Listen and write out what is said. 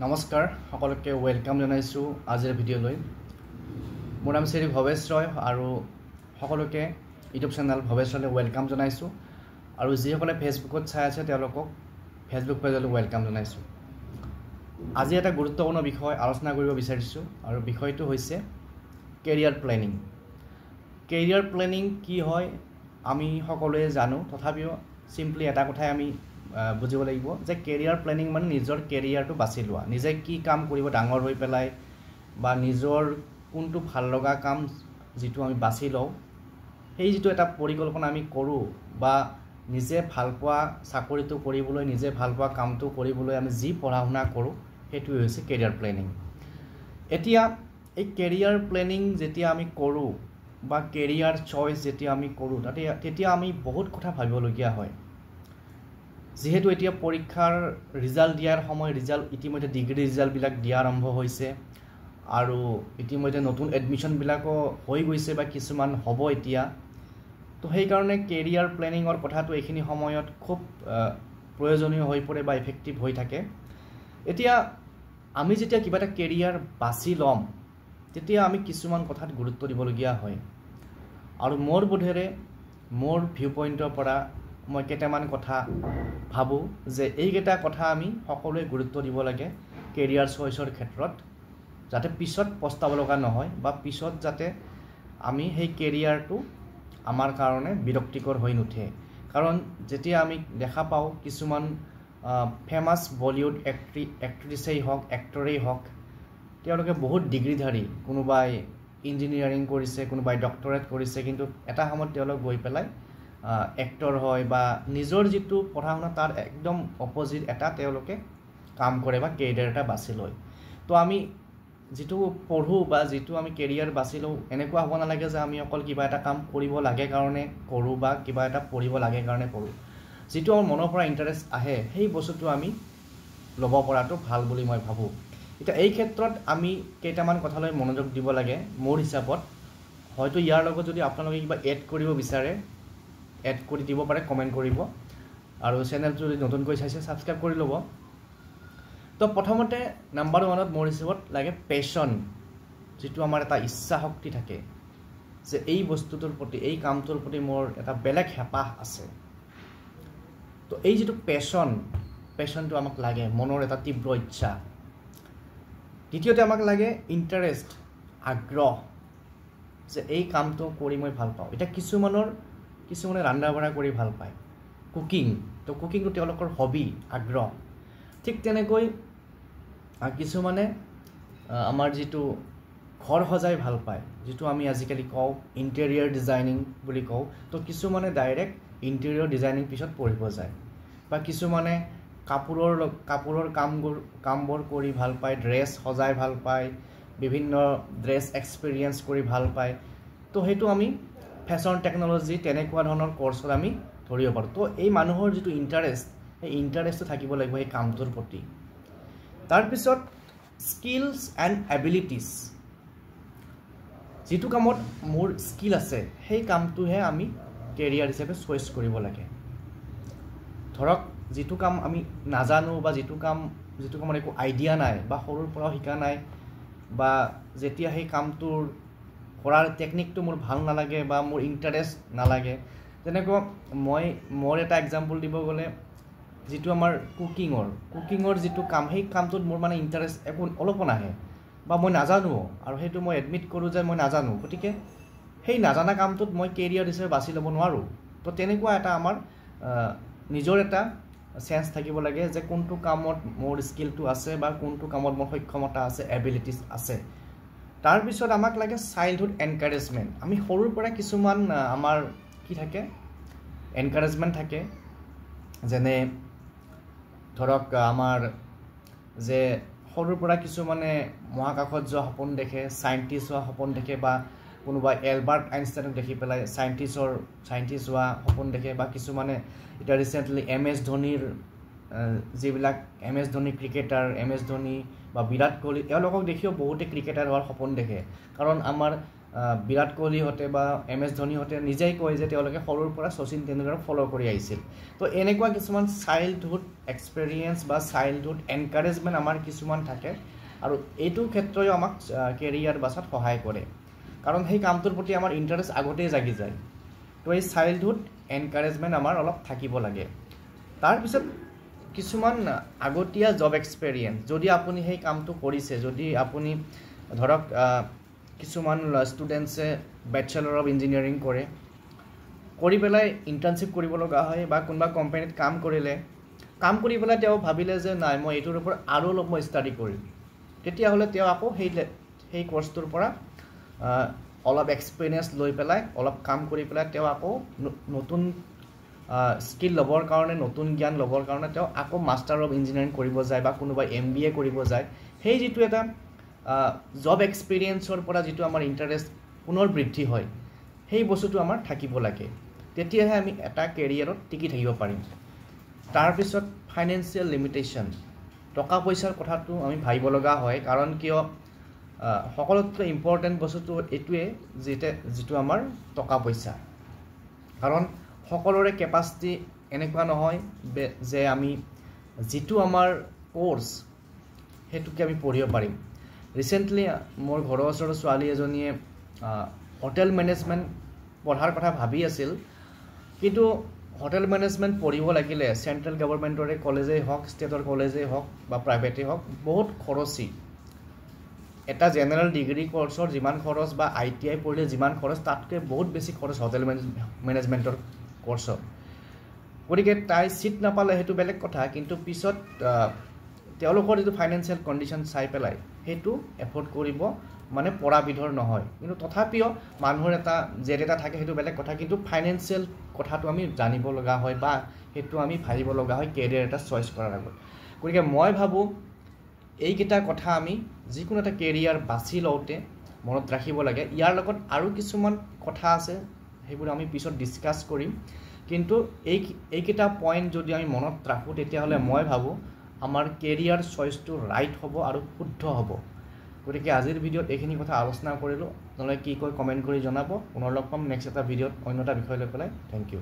নমস্কাৰ সকলোকে ওয়েলকাম জনাইছো আজিৰ ভিডিঅ'লৈ মোৰ নাম শ্ৰী ভৱেশ ৰয় আৰু সকলোকে ইউটিউব চেনেল ভৱেশ ৰয়লৈ ওয়েলকাম জনাইছো আৰু যিসকলে ফেসবুকত চাই আছে তেওঁলোকক ফেসবুক পেজলৈ ওয়েলকাম জনাইছো আজি এটা গুৰুত্বপূৰ্ণ বিষয় আলোচনা কৰিব বিচাৰিছো আৰু বিষয়টো হৈছে কেৰিয়াৰ প্লেনিং কি হয় আমি সকলোৱে জানো তথাপিও সিম্পলি এটা কথাই আমি বুজিব লাগিব যে কেৰিয়াৰ প্লেনিং মানে নিজৰ কেৰিয়াৰটো বাছি লোৱা নিজে কি কাম কৰিব ডাঙৰ হৈ পেলাই বা নিজৰ কোনটো ভাল লগা কাম যেটো আমি বাছি লওঁ সেই যেটো এটা পৰিকল্পনা আমি কৰো বা নিজে ভাল পোৱা চাকৰিটো কৰিবলৈ নিজে ভাল পোৱা কামটো কৰিবলৈ আমি যি পঢ়া-শুনা কৰো হেতু হৈছে কেৰিয়াৰ প্লেনিং এতিয়া এই কেৰিয়াৰ প্লেনিং যেতিয়া আমি কৰো বা কেৰিয়াৰ চয়েস যেতিয়া আমি কৰো তেতিয়া আমি বহুত কথা ভাবিবলগীয়া হয় যেহেতু এতিয়া পৰীক্ষাৰ ৰিজাল্ট দিয়াৰ সময় ৰিজাল্ট ইতিমধ্যে ডিগ্ৰী ৰিজাল্ট বিলাক দিয়া আৰম্ভ হৈছে আৰু ইতিমধ্যে নতুন এডমিশন বিলাকো হৈ গৈছে বা কিছুমান হ'ব এতিয়া তো সেই কাৰণে কেৰিয়াৰ প্লেনিংৰ কথাটো এইখিনি সময়ত খুব প্ৰয়োজনীয় হৈ পৰে বা ইফেক্টিভ হৈ থাকে এতিয়া আমি যেতিয়া কিবা এটা কেৰিয়াৰ বাছি লম তেতিয়া আমি কিছুমান কথাত গুৰুত্ব দিবলগীয়া হয় আৰু মোৰ বোধেৰে মোৰ ভিউ পইণ্টৰ পৰা মই কেইটামান কথা ভাবো যে এইকেইটা কথা আমি সকলোৱে গুৰুত্ব দিব লাগে কেৰিয়াৰ চয়েসৰ ক্ষেত্ৰত যাতে পিছত পস্তাব লগা নহয় বা পিছত যাতে আমি সেই কেৰিয়াৰটো আমাৰ কাৰণে বিৰক্তিকৰ হৈ নুঠে কাৰণ যেতিয়া আমি দেখা পাও কিছুমান ফেমাস বলিউড এক্ট্ৰেছেই হওক এক্টৰেই হওক তেওঁলোকে বহুত ডিগ্ৰীধাৰী কোনোবাই ইঞ্জিনিয়াৰিং কৰিছে কোনোবাই ডক্টৰেট কৰিছে কিন্তু এটা সময়ত তেওঁলোক গৈ পেলাই এক্টৰ হয় বা নিজৰ যেটো পঢ়া-শুনা তাৰ একদম অপোজিট এটা তেওঁলোকে কাম কৰে বা কেৰিয়াৰ এটা বাছি লয় তো আমি যেটো পঢ়ো বা যেটো আমি কেৰিয়াৰ বাছি লও এনেকুৱা হ'ব নালাগে যে আমি অকল কিবা এটা কাম কৰিব লাগে কাৰণে কৰো বা কিবা এটা পঢ়িব লাগে কাৰণে পঢ়ো যেটো আমাৰ মনৰ পৰা ইন্টাৰেষ্ট আহে সেই বস্তুটো আমি লব পৰাটো ভাল বুলি মই ভাবো এটা এই ক্ষেত্ৰত আমি কেইটামান কথালৈ মনোযোগ দিব লাগে মোৰ হিচাপত হয়তো ইয়াৰ লগত যদি আপোনালোকে কিবা এড কৰিব বিচাৰে এড কৰি দিব পাৰে কমেন্ট কৰিব আৰু চেনেলটো যদি নতুনকৈ চাইছে সাবস্ক্ৰাইব কৰি ল'ব তো প্ৰথমতে নাম্বাৰ 1ত মোৰ হিচাপত লাগে পেশন যেটো আমাৰ এটা ইচ্ছা শক্তি থাকে যে এই বস্তুটোৰ প্ৰতি এই কামটোৰ প্ৰতি মোৰ এটা বেলেগ হেপাহ আছে তো এই যেটো পেশনটো আমাক লাগে মনৰ এটা তীব্ৰ ইচ্ছা দ্বিতীয়তে আমাক লাগে ইন্টাৰেষ্ট আগ্ৰহ যে এই কামটো কৰি মই ভাল পাওঁ এটা কিছুমানে ৰান্ধা-বাঢ়া কৰি ভাল পায় কুকিং তো কুকিংটো তেওঁলোকৰ হবি আগ্ৰহ ঠিক তেনেকৈ কিছুমানে আমাৰ যেটো ঘৰ সজাই ভাল পায় যেটো আমি আজিকালি কওঁ ইন্টেৰিয়ৰ ডিজাইনিং বুলি কওঁ তো কিছুমানে ডাইৰেক্ট ইন্টেৰিয়ৰ ডিজাইনিং পিছত পঢ়িব যায় বা কিছুমানে কাপোৰৰ কামবোৰ কৰি ভাল পায় ড্ৰেছ সজাই ভাল পায় বিভিন্ন ড্ৰেছ এক্সপেৰিয়েন্স কৰি ভাল পায় তো হেতু আমি ফ্যাশন টেকনলজি তেনেকুৱা ধৰণৰ কোৰ্সত আমি ধৰিব পাৰো তো এই মানুহৰ যেটো ইন্টাৰেষ্ট এই ইন্টাৰেষ্টটো থাকিব লাগিব এই কামটোৰ প্ৰতি তাৰ পিছত স্কিলছ এণ্ড এবিলিটিজ যেটো কামত মোৰ স্কিল আছে সেই কামটোহে আমি কেৰিয়াৰ হিচাপে চয়েস কৰিব লাগে ধৰক যেটো কাম আমি নাজানো বা যেটো কামৰ একো আইডিয়া নাই বা সৰুৰ পৰা শিকা নাই বা যেতিয়া সেই কামটোৰ কৰাৰ টেকনিকটো মোৰ ভাল নালাগে বা মোৰ ইন্টাৰেষ্ট নালাগে তেনেকৈ মোৰ এটা এক্সাম্পল দিব গলে যেটো আমাৰ কুকিংৰ যেটো কাম সেই কামটোত মোৰ মানে ইন্টাৰেষ্ট একো অলপো নাহে বা মই নাজানো আৰু হেতু মই এডমিট কৰো যে মই নাজানো গতিকে সেই নাজানা কামটোত মই কেৰিয়াৰ হিচাপে বাছি ল'ব নোৱাৰো তো তেনেকুৱা এটা আমাৰ নিজৰ এটা সেন্স থাকিব লাগে যে কোনটো কামত মোৰ স্কিলটো আছে বা কোনটো কামত মোৰ সক্ষমতা আছে এবিলিটিজ আছে তাৰ পিছত আমাক লাগে চাইল্ডহুড এনকাৰেজমেন্ট আমি সৰুৰ পৰা কিছুমান আমাৰ কি থাকে এনকাৰেজমেন্ট থাকে যেনে ধৰক আমাৰ যে সৰুৰ পৰা কিছুমানে মহাকাশত যোৱা সপোন দেখে সায়েন্টিষ্ট হোৱা সপোন দেখে বা কোনোবা এলবাৰ্ট আইনষ্টাইনক দেখি পেলাই সায়েন্টিষ্ট হোৱা সপোন দেখে বা কিছুমানে এটা ৰিসেন্টলি এমএছ ধোনিৰ যিবিলাক MS Dhoni cricketer MS Dhoni বা বিৰাট কোহলি এওঁলোকক দেখিও বহুতে ক্ৰিকেটাৰ হোৱাৰ সপোন দেখে কাৰণ আমাৰ বিৰাট কোহলিহঁতে বা MS ধোনীহঁতে নিজেই কয় যে তেওঁলোকে সৰুৰ পৰা শচীন তেণ্ডুলকাৰক ফ'ল' কৰি আহিছিল তো এনেকুৱা কিছুমান চাইল্ডহুড এক্সপেৰিয়েঞ্চ বা চাইল্ডহুড এনকাৰেজমেণ্ট আমাৰ কিছুমান থাকে আৰু এইটো ক্ষেত্ৰই আমাক কেৰিয়াৰ বাছাত সহায় কৰে কাৰণ সেই কামটোৰ প্ৰতি আমাৰ ইণ্টাৰেষ্ট আগতেই জাগি যায় তো এই চাইল্ডহুড এনকাৰেজমেণ্ট আমাৰ অলপ থাকিব লাগে তাৰপিছত কিছুমান আগতীয়া জব এক্সপেৰিয়েঞ্চ যদি আপুনি সেই কামটো কৰিছে যদি আপুনি ধৰক কিছুমান ষ্টুডেণ্টছে বেচেলৰ অফ ইঞ্জিনিয়াৰিং কৰে কৰি পেলাই ইণ্টাৰ্ণশ্বিপ কৰিব লগা হয় বা কোনোবা কোম্পানীত কাম কৰিলে কাম কৰি পেলাই তেওঁ ভাবিলে যে নাই মই এইটোৰ ওপৰত আৰু অলপ মই ষ্টাডি কৰিম তেতিয়াহ'লে তেওঁ আকৌ সেই কৰ্চটোৰ পৰা অলপ এক্সপিৰিয়েঞ্চ লৈ পেলাই অলপ কাম কৰি পেলাই তেওঁ আকৌ নতুন স্কিল ল'বৰ কাৰণে নতুন জ্ঞান ল'বৰ কাৰণে তেওঁ আকৌ মাষ্টাৰ অফ ইঞ্জিনিয়াৰিং কৰিব যায় বা কোনোবাই MBA কৰিব যায় সেই যিটো এটা জব এক্সপিৰিয়েঞ্চৰ পৰা যিটো আমাৰ ইণ্টাৰেষ্ট পুনৰ বৃদ্ধি হয় সেই বস্তুটো আমাৰ থাকিব লাগে তেতিয়াহে আমি এটা কেৰিয়াৰত টিকি থাকিব পাৰিম তাৰপিছত ফাইনেন্সিয়েল লিমিটেশ্যন টকা পইচাৰ কথাটো আমি ভাবিব লগা হয় কাৰণ কিয় সকলোতকৈ ইম্পৰ্টেণ্ট বস্তুটো এইটোৱে যিটো আমাৰ টকা পইচা কাৰণ সকলোৰে কেপাচিটি এনেকুৱা নহয় যে আমি যিটো আমাৰ কোৰ্চ সেইটোকে আমি পঢ়িব পাৰিম ৰিচেণ্টলি মোৰ ঘৰৰ ওচৰৰ ছোৱালী এজনীয়ে হোটেল মেনেজমেণ্ট পঢ়াৰ কথা ভাবি আছিল কিন্তু হোটেল মেনেজমেণ্ট পঢ়িব লাগিলে চেণ্ট্ৰেল গভৰ্ণমেণ্টৰে কলেজেই হওক ষ্টেটৰ কলেজেই হওক বা প্ৰাইভেটেই হওক বহুত খৰচী এটা জেনেৰেল ডিগ্ৰী কোৰ্চৰ যিমান খৰচ বা ITI পঢ়িলে যিমান খৰচ তাতকৈ বহুত বেছি খৰচ হোটেল মেনেজমেণ্টৰ কোৰ্চত গতিকে তাই চিট নাপালে সেইটো বেলেগ কথা কিন্তু পিছত তেওঁলোকৰ যিটো ফাইনেন্সিয়েল কণ্ডিশ্যন চাই পেলাই সেইটো এফৰ্ড কৰিব মানে পৰাবিধৰ নহয় কিন্তু তথাপিও মানুহৰ এটা জেদ এটা থাকে সেইটো বেলেগ কথা কিন্তু ফাইনেন্সিয়েল কথাটো আমি জানিব লগা হয় বা সেইটো আমি ভাবিব লগা হয় কেৰিয়াৰ এটা চইচ কৰাৰ আগত গতিকে মই ভাবোঁ এইকেইটা কথা আমি যিকোনো এটা কেৰিয়াৰ বাছি লওঁতে মনত ৰাখিব লাগে ইয়াৰ লগত আৰু কিছুমান কথা আছে সেইবোৰ আমি পিছত ডিছকাছ কৰিম কিন্তু এইকেইটা পইণ্ট যদি আমি মনত ৰাখোঁ তেতিয়াহ'লে মই ভাবোঁ আমাৰ কেৰিয়াৰ চইচটো ৰাইট হ'ব আৰু শুদ্ধ হ'ব গতিকে আজিৰ ভিডিঅ'ত এইখিনি কথা আলোচনা কৰিলোঁ আপোনালোকে কি কয় কমেণ্ট কৰি জনাব পুনৰ লগ পাম নেক্সট এটা ভিডিঅ'ত অন্য এটা বিষয় লৈ পেলাই থেংক ইউ